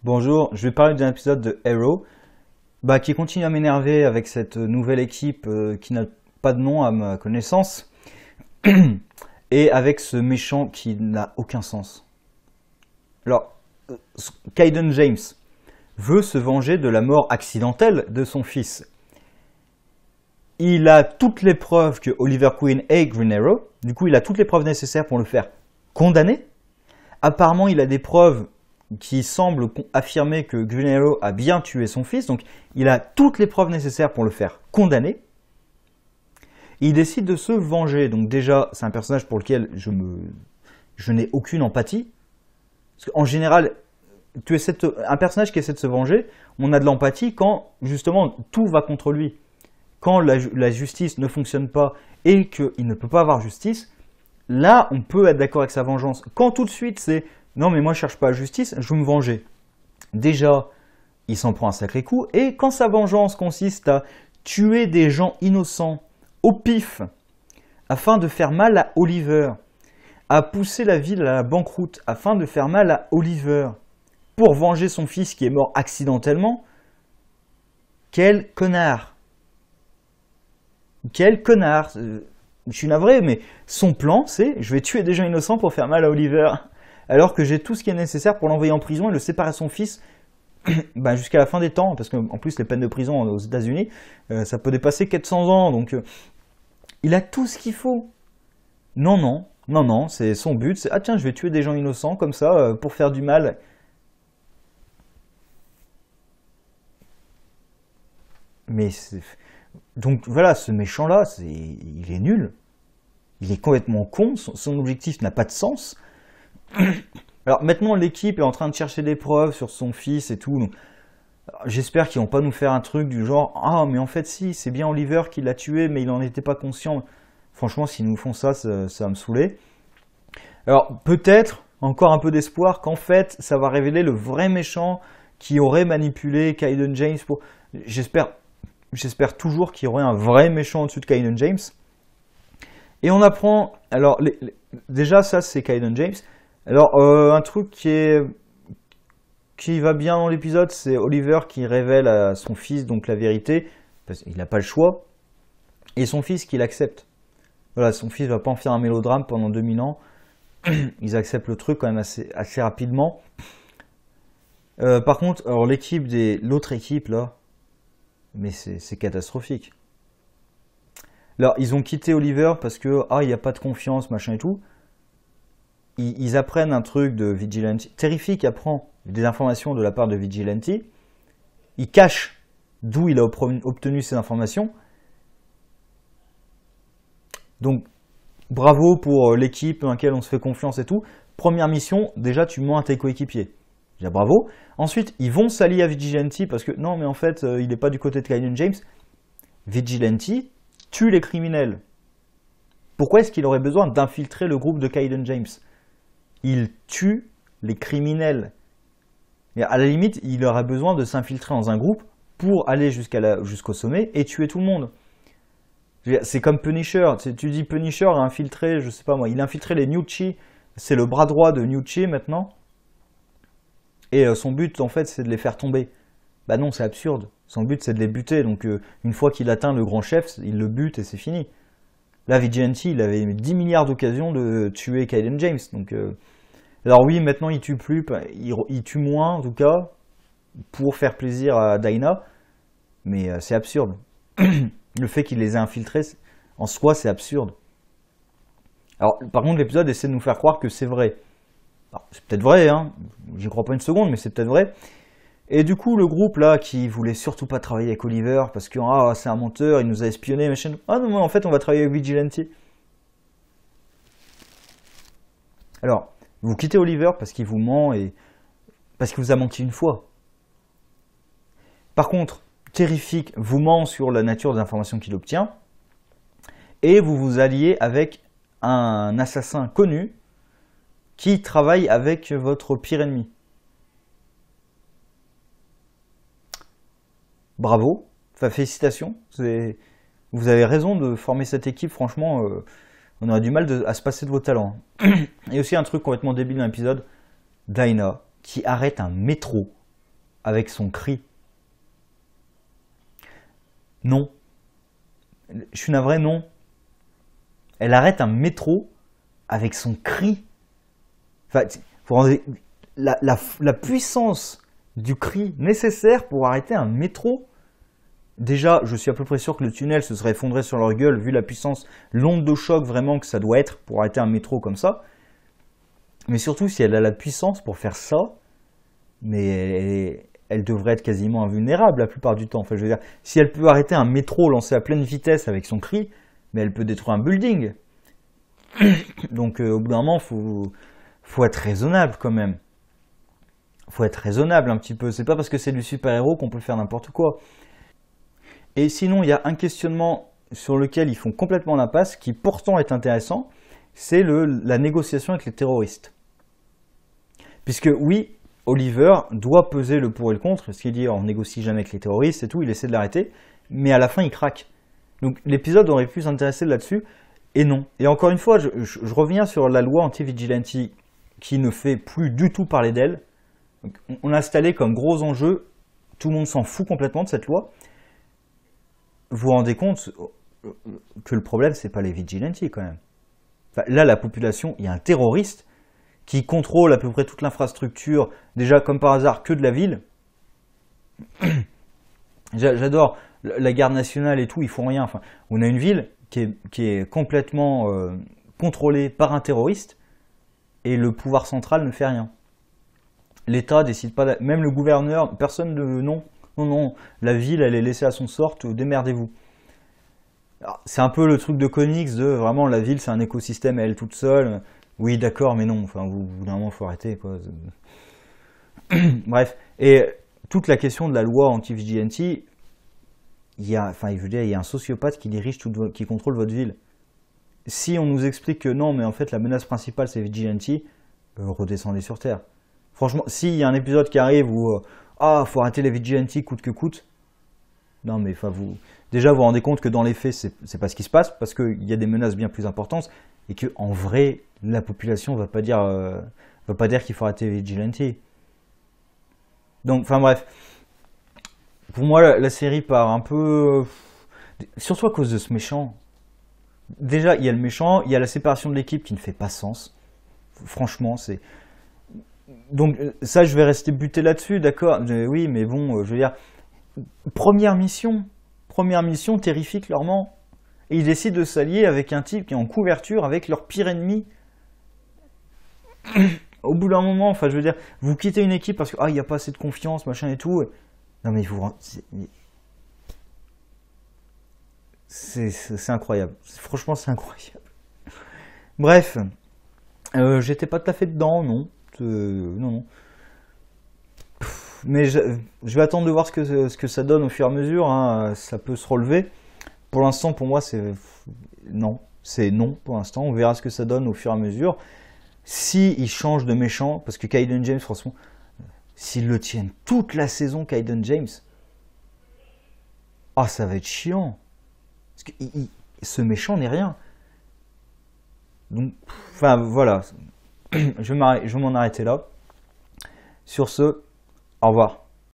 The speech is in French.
Bonjour, je vais parler d'un épisode de Arrow qui continue à m'énerver avec cette nouvelle équipe qui n'a pas de nom à ma connaissance et avec ce méchant qui n'a aucun sens. Alors, Kayden James veut se venger de la mort accidentelle de son fils. Il a toutes les preuves que Oliver Queen est Green Arrow, du coup il a toutes les preuves nécessaires pour le faire condamner. Apparemment il a des preuves qui semble affirmer que Green Arrow a bien tué son fils, donc il a toutes les preuves nécessaires pour le faire condamner. Il décide de se venger, donc déjà c'est un personnage pour lequel je n'ai aucune empathie. Parce qu'en général, un personnage qui essaie de se venger, on a de l'empathie quand justement tout va contre lui. Quand la justice ne fonctionne pas et qu'il ne peut pas avoir justice, là on peut être d'accord avec sa vengeance. Quand tout de suite c'est non mais moi je cherche pas la justice, je veux me venger. Déjà, il s'en prend un sacré coup. Et quand sa vengeance consiste à tuer des gens innocents au pif afin de faire mal à Oliver, à pousser la ville à la banqueroute afin de faire mal à Oliver, pour venger son fils qui est mort accidentellement, quel connard! Quel connard! Je suis navré, mais son plan c'est je vais tuer des gens innocents pour faire mal à Oliver. Alors que j'ai tout ce qui est nécessaire pour l'envoyer en prison et le séparer de son fils jusqu'à la fin des temps, parce qu'en plus les peines de prison aux États-Unis, ça peut dépasser 400 ans, donc il a tout ce qu'il faut. Non, c'est son but, c'est ah tiens, je vais tuer des gens innocents comme ça pour faire du mal. Mais donc voilà, ce méchant-là, il est nul, il est complètement con, son objectif n'a pas de sens. Alors maintenant l'équipe est en train de chercher des preuves sur son fils et tout. J'espère qu'ils vont pas nous faire un truc du genre ah mais en fait si c'est bien Oliver qui l'a tué mais il n'en était pas conscient. Franchement s'ils nous font ça va me saouler. Alors peut-être encore un peu d'espoir qu'en fait ça va révéler le vrai méchant qui aurait manipulé Kayden James pour. J'espère toujours qu'il y aurait un vrai méchant au-dessus de Kayden James. Et on apprend alors déjà ça c'est Kayden James. Alors, un truc qui va bien dans l'épisode, c'est Oliver qui révèle à son fils donc la vérité, parce qu'il n'a pas le choix, et son fils qui l'accepte. Voilà, son fils ne va pas en faire un mélodrame pendant 2000 ans, ils acceptent le truc quand même assez rapidement. Par contre, alors l'autre équipe là, mais c'est catastrophique. Alors, ils ont quitté Oliver parce que, il n'y a pas de confiance, machin et tout. Ils apprennent un truc de Vigilante. Terrific apprend des informations de la part de Vigilante. Il cache d'où il a obtenu ces informations. Donc, bravo pour l'équipe dans laquelle on se fait confiance et tout. Première mission, déjà tu mens à tes coéquipiers. Déjà bravo. Ensuite, ils vont s'allier à Vigilante parce que, non mais en fait, il n'est pas du côté de Kayden James. Vigilante tue les criminels. Pourquoi est-ce qu'il aurait besoin d'infiltrer le groupe de Kayden James ? Il tue les criminels. Et à la limite, il aura besoin de s'infiltrer dans un groupe pour aller jusqu'au sommet et tuer tout le monde. C'est comme Punisher. Tu dis Punisher a infiltré, je sais pas moi, il a infiltré les Nucci. C'est le bras droit de Nucci maintenant. Et son but, en fait, c'est de les faire tomber. Bah non, c'est absurde. Son but, c'est de les buter. Donc, une fois qu'il atteint le grand chef, il le bute et c'est fini. Là, Vigilante, il avait 10 milliards d'occasions de tuer Kayden James. Donc, alors oui, maintenant, il tue plus, il tue moins, en tout cas, pour faire plaisir à Dinah. Mais c'est absurde. Le fait qu'il les ait infiltrés, en soi, c'est absurde. Alors, par contre, l'épisode essaie de nous faire croire que c'est vrai. Alors, c'est peut-être vrai, hein. J'y crois pas une seconde, mais c'est peut-être vrai. Et du coup, le groupe là qui voulait surtout pas travailler avec Oliver parce que c'est un menteur, il nous a espionnés, machin. Ah non, en fait, on va travailler avec Vigilante. Alors, vous quittez Oliver parce qu'il vous ment et parce qu'il vous a menti une fois. Par contre, Terrific vous ment sur la nature des informations qu'il obtient et vous vous alliez avec un assassin connu qui travaille avec votre pire ennemi. Bravo, félicitations, vous avez raison de former cette équipe, franchement, on aurait du mal à se passer de vos talents. Et aussi un truc complètement débile dans l'épisode, Dinah qui arrête un métro avec son cri. Non. Je suis navré, non. Elle arrête un métro avec son cri. Enfin, la puissance du cri nécessaire pour arrêter un métro. Déjà, je suis à peu près sûr que le tunnel se serait effondré sur leur gueule vu la puissance, l'onde de choc vraiment que ça doit être pour arrêter un métro comme ça. Mais surtout, si elle a la puissance pour faire ça, mais elle devrait être quasiment invulnérable la plupart du temps. Enfin, je veux dire, si elle peut arrêter un métro lancé à pleine vitesse avec son cri, mais elle peut détruire un building. Donc, au bout d'un moment, faut être raisonnable quand même. Faut être raisonnable un petit peu. C'est pas parce que c'est du super-héros qu'on peut faire n'importe quoi. Et sinon, il y a un questionnement sur lequel ils font complètement l'impasse, qui pourtant est intéressant, c'est la négociation avec les terroristes. Puisque oui, Oliver doit peser le pour et le contre, parce qu'il dit on négocie jamais avec les terroristes et tout, il essaie de l'arrêter, mais à la fin il craque. Donc l'épisode aurait pu s'intéresser là-dessus, et non. Et encore une fois, je reviens sur la loi anti-vigilante qui ne fait plus du tout parler d'elle. On a installé comme gros enjeu, tout le monde s'en fout complètement de cette loi. Vous vous rendez compte que le problème, c'est pas les vigilantes quand même. Enfin, là, la population, il y a un terroriste qui contrôle à peu près toute l'infrastructure, déjà comme par hasard que de la ville. J'adore la garde nationale et tout, ils font rien. Enfin, on a une ville qui est complètement contrôlée par un terroriste et le pouvoir central ne fait rien. L'État décide pas, même le gouverneur, personne de non. Non, la ville, elle est laissée à son sort, démerdez-vous. C'est un peu le truc de Konix de vraiment la ville, c'est un écosystème à elle toute seule. Oui, d'accord, mais non, enfin, au bout d'un moment, il faut arrêter, quoi. Bref, et toute la question de la loi anti-vigilante, il y a un sociopathe qui dirige, qui contrôle votre ville. Si on nous explique que non, mais en fait, la menace principale, c'est vigilante, redescendez sur Terre. Franchement, s'il y a un épisode qui arrive où faut arrêter les vigilantes coûte que coûte. Non, mais enfin, déjà, vous vous rendez compte que dans les faits, c'est pas ce qui se passe, parce qu'il y a des menaces bien plus importantes, et que en vrai, la population va pas dire qu'il faut arrêter les vigilantes. Donc, enfin bref. Pour moi, la série part un peu. Surtout à cause de ce méchant. Déjà, il y a le méchant, il y a la séparation de l'équipe qui ne fait pas sens. Franchement, c'est. Donc ça, je vais rester buté là-dessus, d'accord. Oui, mais bon, je veux dire, première mission terrifique, clairement. Et ils décident de s'allier avec un type qui est en couverture avec leur pire ennemi. Au bout d'un moment, enfin, je veux dire, vous quittez une équipe parce que il n'y a pas assez de confiance, machin et tout. Non mais c'est incroyable. Franchement, c'est incroyable. Bref, j'étais pas tout à fait dedans, non. Non. Mais je vais attendre de voir ce que ça donne au fur et à mesure. Hein. Ça peut se relever. Pour l'instant, pour moi, c'est non. C'est non pour l'instant. On verra ce que ça donne au fur et à mesure. S'ils changent de méchant, parce que Kaiden James, franchement, s'ils le tiennent toute la saison, Kaiden James, ça va être chiant. Parce que ce méchant n'est rien. Donc, enfin, voilà. Je vais m'en arrêter là. Sur ce, au revoir.